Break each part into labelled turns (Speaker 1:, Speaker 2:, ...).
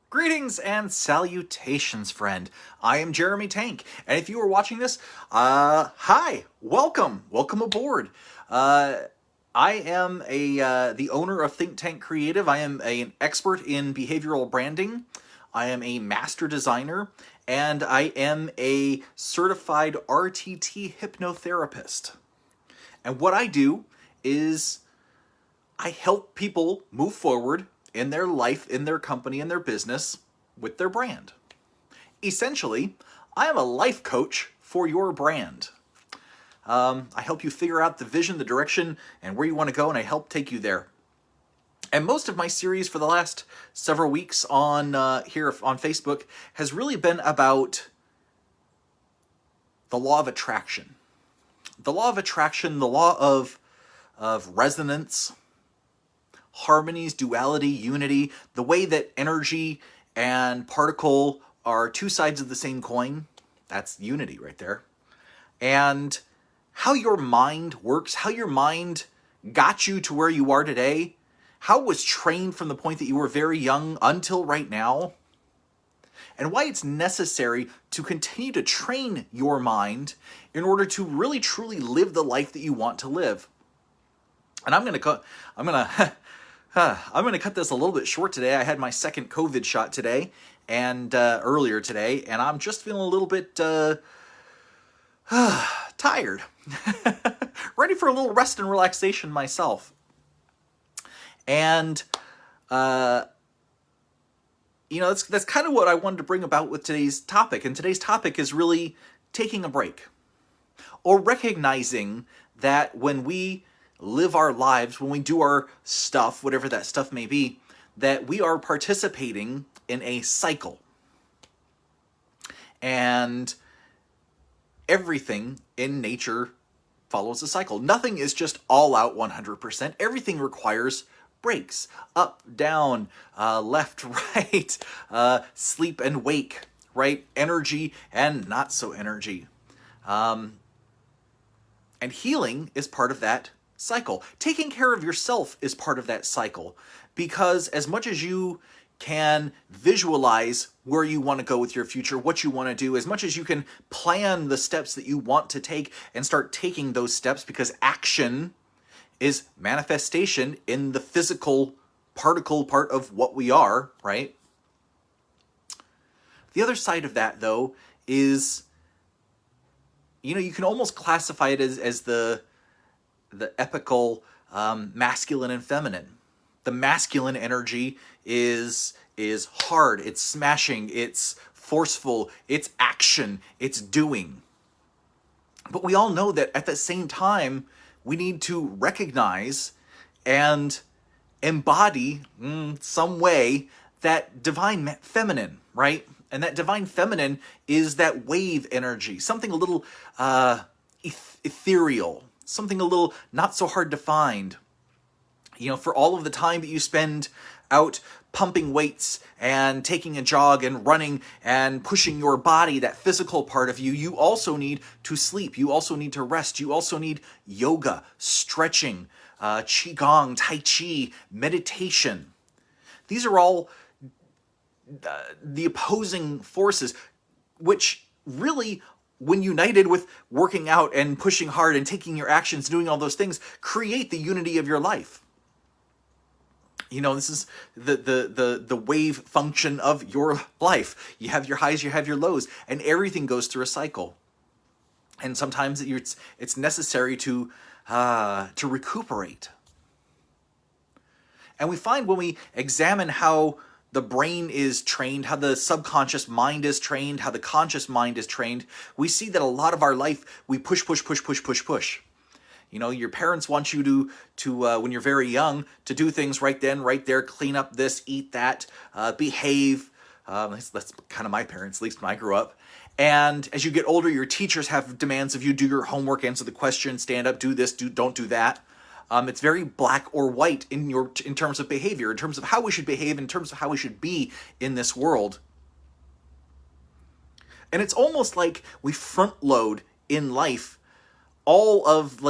Speaker 1: Greetings and salutations, friend. I am Jeremy Tank, and if you are watching this, hi, welcome aboard. I am the owner of Think Tank Creative. I am an expert in behavioral branding. I am a master designer, and I am a certified RTT hypnotherapist. And what I do is I help people move forward in their life, in their company, in their business, with their brand. Essentially, I am a life coach for your brand. I help you figure out the vision, the direction, and where you want to go, and I help take you there. And most of my series for the last several weeks on here on Facebook has really been about the law of attraction. The law of attraction, the law of resonance, harmonies, duality, unity, the way that energy and particle are two sides of the same coin. That's unity right there. And how your mind works, how your mind got you to where you are today, how it was trained from the point that you were very young until right now, and why it's necessary to continue to train your mind in order to really truly live the life that you want to live. And I'm gonna cut this a little bit short today. I had my second COVID shot today and earlier today, and I'm just feeling a little bit tired, ready for a little rest and relaxation myself. And that's kind of what I wanted to bring about with today's topic. And today's topic is really taking a break, or recognizing that when we live our lives, when we do our stuff, whatever that stuff may be, that we are participating in a cycle. And everything in nature follows a cycle. Nothing is just all out 100%. Everything requires breaks, up, down, left, right, sleep and wake, right? Energy and not so energy. And healing is part of that cycle. Taking care of yourself is part of that cycle, because as much as you can visualize where you want to go with your future, what you want to do, as much as you can plan the steps that you want to take and start taking those steps, because action is manifestation in the physical particle part of what we are, right? The other side of that, though, is, you can almost classify it as the epical masculine and feminine. The masculine energy is hard, it's smashing, it's forceful, it's action, it's doing. But we all know that at the same time, we need to recognize and embody some way that divine feminine, right? And that divine feminine is that wave energy, something a little ethereal, something a little not so hard to find. For all of the time that you spend out pumping weights and taking a jog and running and pushing your body, that physical part of you, you also need to sleep. You also need to rest. You also need yoga, stretching, qigong, tai chi, meditation. These are all the opposing forces, which really, when united with working out and pushing hard and taking your actions, doing all those things, create the unity of your life. This is the wave function of your life. You have your highs, you have your lows, and everything goes through a cycle. And sometimes it's necessary to recuperate. And we find when we examine how the brain is trained, how the subconscious mind is trained, how the conscious mind is trained, we see that a lot of our life we push. Your parents want you to when you're very young, to do things right then, right there, clean up this, eat that, behave. That's kind of my parents, at least when I grew up. And as you get older, your teachers have demands of you: do your homework, answer the question, stand up, do this, don't do that. It's very black or white in terms of behavior, in terms of how we should behave, in terms of how we should be in this world. And it's almost like we front load in life all of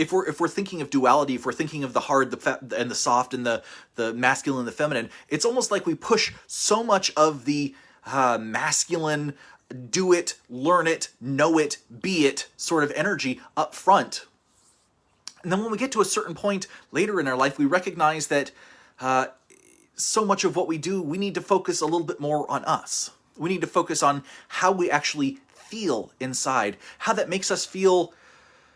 Speaker 1: if we're thinking of duality, if we're thinking of the hard, and the soft, and the masculine and the feminine, it's almost like we push so much of the masculine, do it, learn it, know it, be it sort of energy up front. And then when we get to a certain point later in our life, we recognize that so much of what we do, we need to focus a little bit more on us. We need to focus on how we actually feel inside, how that makes us feel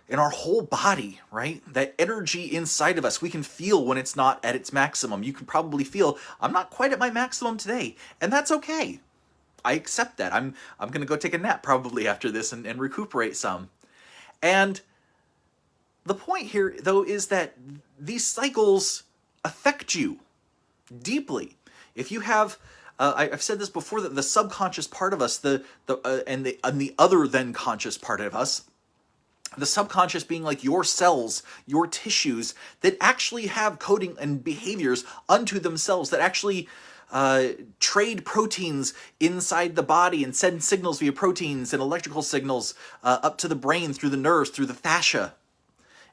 Speaker 1: in our whole body, right? That energy inside of us, we can feel when it's not at its maximum. You can probably feel, I'm not quite at my maximum today, and that's okay. I accept that. I'm going to go take a nap probably after this and recuperate some. And the point here, though, is that these cycles affect you deeply. If you have, I've said this before, that the subconscious part of us, and the other than conscious part of us, the subconscious being like your cells, your tissues, that actually have coding and behaviors unto themselves, that actually trade proteins inside the body and send signals via proteins and electrical signals up to the brain through the nerves, through the fascia.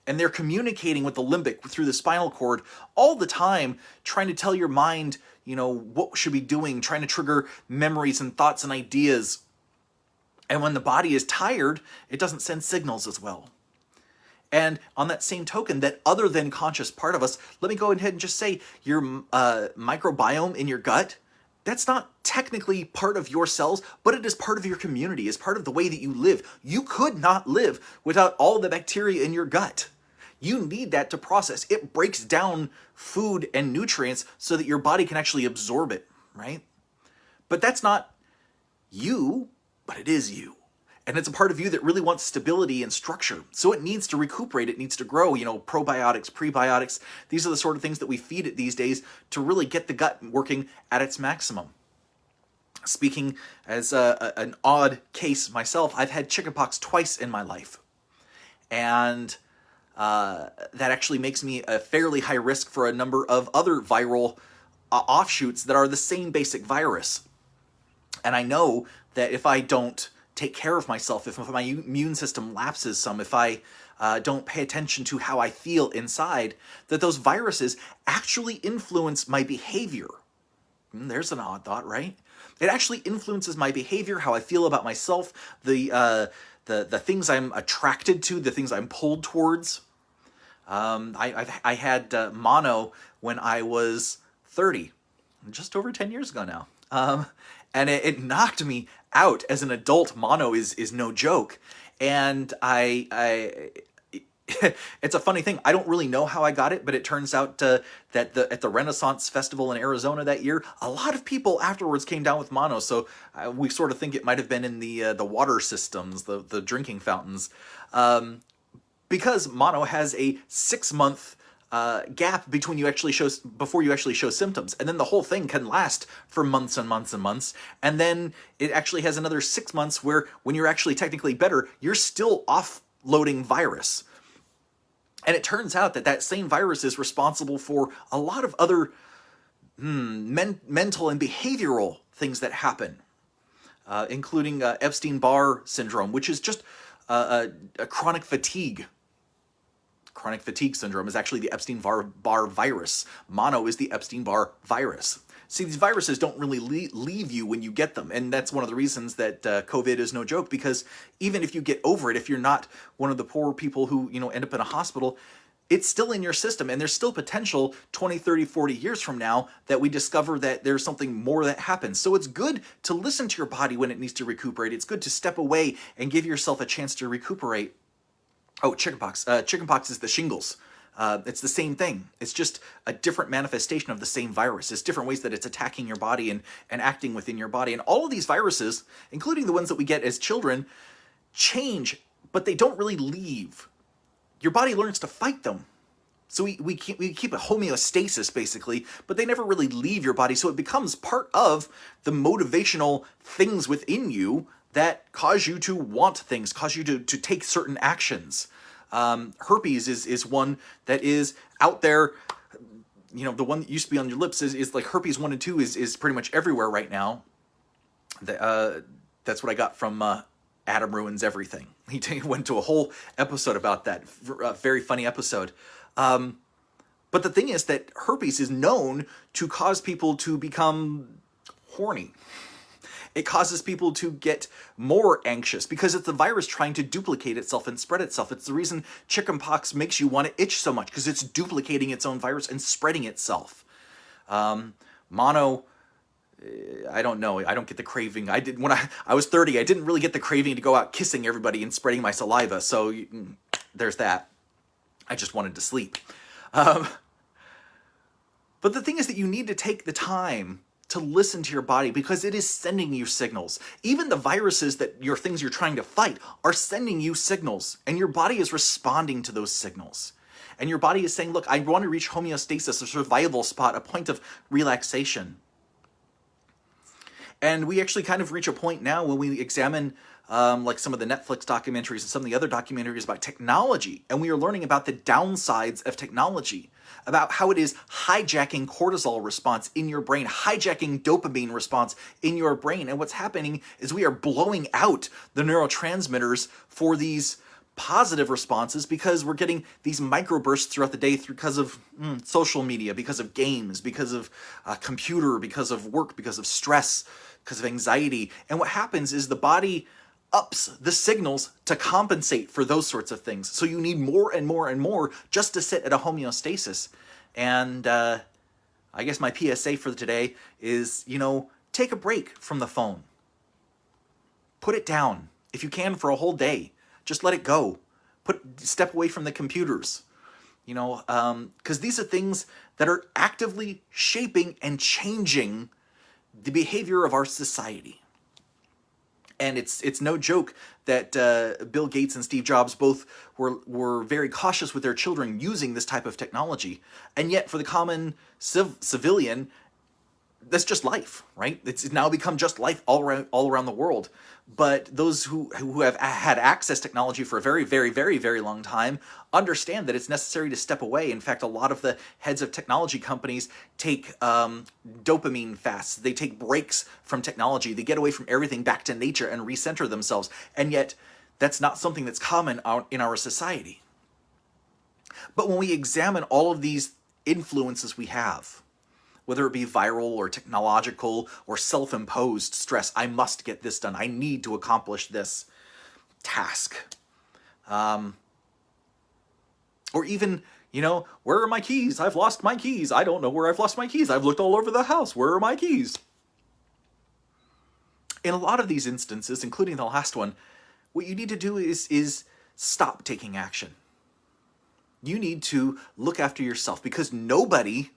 Speaker 1: And they're communicating with the limbic through the spinal cord all the time, trying to tell your mind, what we should be doing, trying to trigger memories and thoughts and ideas. And when the body is tired, it doesn't send signals as well. And on that same token, that other than conscious part of us, let me go ahead and just say your microbiome in your gut, that's not technically part of your cells, but it is part of your community, is part of the way that you live. You could not live without all the bacteria in your gut. You need that to process. It breaks down food and nutrients so that your body can actually absorb it, right? But that's not you, but it is you. And it's a part of you that really wants stability and structure. So it needs to recuperate, it needs to grow, probiotics, prebiotics. These are the sort of things that we feed it these days to really get the gut working at its maximum. Speaking as an odd case myself, I've had chickenpox twice in my life. And that actually makes me a fairly high risk for a number of other viral offshoots that are the same basic virus. And I know that if I don't take care of myself, if my immune system lapses some, if I don't pay attention to how I feel inside, that those viruses actually influence my behavior. There's an odd thought, right? It actually influences my behavior, how I feel about myself, the things I'm attracted to, the things I'm pulled towards. I had mono when I was 30, just over 10 years ago now. And it knocked me out as an adult. Mono is no joke. And it's a funny thing. I don't really know how I got it, but it turns out that at the Renaissance Festival in Arizona that year, a lot of people afterwards came down with mono. So we sort of think it might have been in the water systems, the drinking fountains, because mono has a 6-month gap between before you actually show symptoms, and then the whole thing can last for months and months and months, and then it actually has another 6 months where, when you're actually technically better, you're still offloading virus. And it turns out that same virus is responsible for a lot of other mental and behavioral things that happen, including Epstein-Barr syndrome, which is just a chronic fatigue. Chronic fatigue syndrome is actually the Epstein-Barr virus. Mono is the Epstein-Barr virus. See, these viruses don't really leave you when you get them, and that's one of the reasons that COVID is no joke, because even if you get over it, if you're not one of the poor people who end up in a hospital, it's still in your system, and there's still potential 20, 30, 40 years from now that we discover that there's something more that happens. So it's good to listen to your body when it needs to recuperate. It's good to step away and give yourself a chance to recuperate. Oh, chickenpox. Chickenpox is the shingles. It's the same thing. It's just a different manifestation of the same virus. It's different ways that it's attacking your body and acting within your body. And all of these viruses, including the ones that we get as children, change, but they don't really leave. Your body learns to fight them. So we keep a homeostasis, basically, but they never really leave your body. So it becomes part of the motivational things within you that cause you to want things, cause you to take certain actions. Herpes is one that is out there. The one that used to be on your lips is like herpes 1 and 2 is pretty much everywhere right now. That's what I got from Adam Ruins Everything. He went to a whole episode about that, a very funny episode. But the thing is that herpes is known to cause people to become horny. It causes people to get more anxious because it's the virus trying to duplicate itself and spread itself. It's the reason chickenpox makes you want to itch so much, because it's duplicating its own virus and spreading itself. Mono, I don't know. I don't get the craving. When I was 30, I didn't really get the craving to go out kissing everybody and spreading my saliva. So there's that. I just wanted to sleep. But the thing is that you need to take the time to listen to your body, because it is sending you signals. Even the viruses that things you're trying to fight are sending you signals, and your body is responding to those signals. And your body is saying, look, I want to reach homeostasis, a survival spot, a point of relaxation. And we actually kind of reach a point now when we examine like some of the Netflix documentaries and some of the other documentaries about technology, and we are learning about the downsides of technology, about how it is hijacking cortisol response in your brain, hijacking dopamine response in your brain. And what's happening is we are blowing out the neurotransmitters for these positive responses, because we're getting these microbursts throughout the day because of social media, because of games, because of computer, because of work, because of stress, because of anxiety. And what happens is the body ups the signals to compensate for those sorts of things. So you need more and more and more just to sit at a homeostasis. And I guess my PSA for today is, take a break from the phone. Put it down. If you can, for a whole day. Just let it go. Step away from the computers. Because these are things that are actively shaping and changing the behavior of our society. And it's no joke that Bill Gates and Steve Jobs both were very cautious with their children using this type of technology. And yet for the common civilian, that's just life, right? It's now become just life all around the world. But those who have had access to technology for a very, very, very, very long time understand that it's necessary to step away. In fact, a lot of the heads of technology companies take dopamine fasts. They take breaks from technology. They get away from everything, back to nature, and recenter themselves. And yet, that's not something that's common in our society. But when we examine all of these influences we have, whether it be viral or technological or self-imposed stress, I must get this done. I need to accomplish this task. Or even, where are my keys? I've lost my keys. I don't know where I've lost my keys. I've looked all over the house. Where are my keys? In a lot of these instances, including the last one, what you need to do is stop taking action. You need to look after yourself, because nobody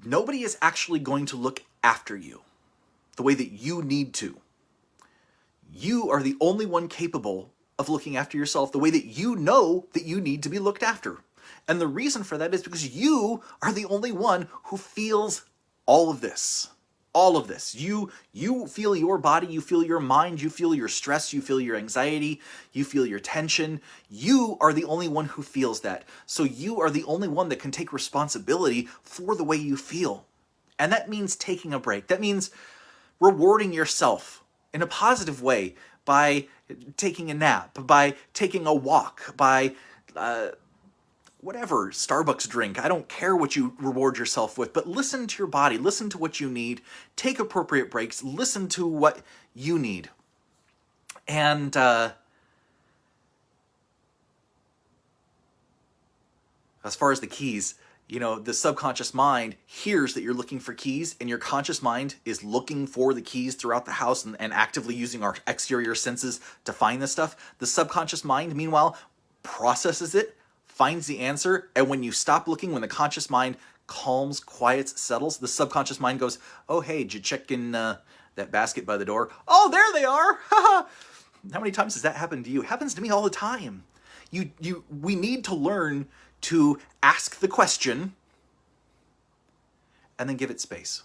Speaker 1: is actually going to look after you the way that you need to. You are the only one capable of looking after yourself the way that you know that you need to be looked after. And the reason for that is because you are the only one who feels all of this. All of this. You feel your body, you feel your mind, you feel your stress, you feel your anxiety, you feel your tension. You are the only one who feels that. So you are the only one that can take responsibility for the way you feel. And that means taking a break. That means rewarding yourself in a positive way by taking a nap, by taking a walk, by whatever, Starbucks drink. I don't care what you reward yourself with, but listen to your body, listen to what you need, take appropriate breaks, listen to what you need. And as far as the keys, the subconscious mind hears that you're looking for keys, and your conscious mind is looking for the keys throughout the house and actively using our exterior senses to find this stuff. The subconscious mind, meanwhile, processes it, finds the answer, and when you stop looking, when the conscious mind calms, quiets, settles, the subconscious mind goes, oh, hey, did you check in that basket by the door? Oh, there they are! How many times has that happened to you? It happens to me all the time. We need to learn to ask the question and then give it space.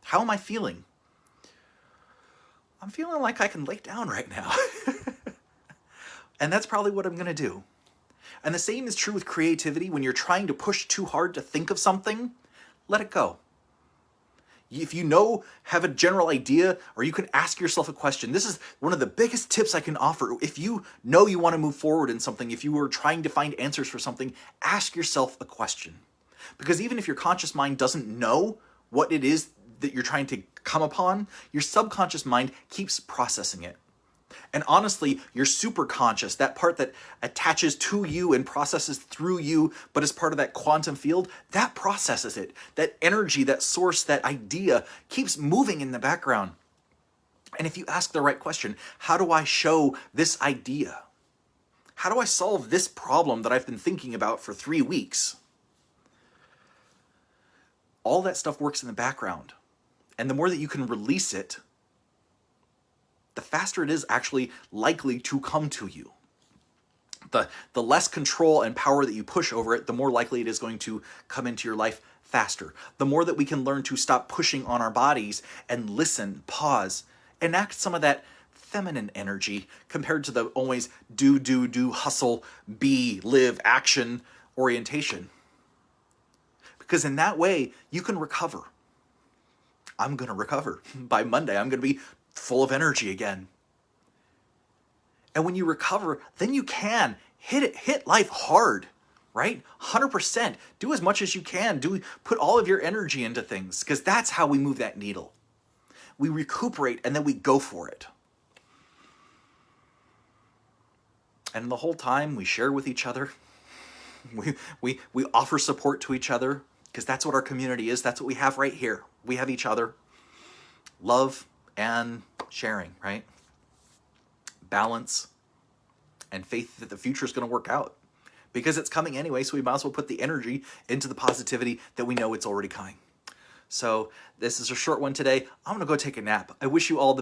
Speaker 1: How am I feeling? I'm feeling like I can lay down right now. And that's probably what I'm going to do. And the same is true with creativity. When you're trying to push too hard to think of something, let it go. If you have a general idea, or you can ask yourself a question. This is one of the biggest tips I can offer. If you know you want to move forward in something, if you are trying to find answers for something, ask yourself a question. Because even if your conscious mind doesn't know what it is that you're trying to come upon, your subconscious mind keeps processing it. And honestly, your superconscious, that part that attaches to you and processes through you, but is part of that quantum field, that processes it. That energy, that source, that idea keeps moving in the background. And if you ask the right question, how do I show this idea? How do I solve this problem that I've been thinking about for 3 weeks? All that stuff works in the background. And the more that you can release it, the faster it is actually likely to come to you. The less control and power that you push over it, the more likely it is going to come into your life faster. The more that we can learn to stop pushing on our bodies and listen, pause, enact some of that feminine energy compared to the always do, hustle, be, live, action orientation. Because in that way, you can recover. I'm going to recover. By Monday, I'm going to be full of energy again. And when you recover, then you can hit life hard, right? 100%. Do as much as you can. Put all of your energy into things, because that's how we move that needle. We recuperate and then we go for it. And the whole time we share with each other. We offer support to each other, because that's what our community is. That's what we have right here. We have each other. Love and sharing, right? Balance and faith that the future is going to work out, because it's coming anyway. So we might as well put the energy into the positivity that we know it's already coming. So this is a short one today. I'm going to go take a nap. I wish you all the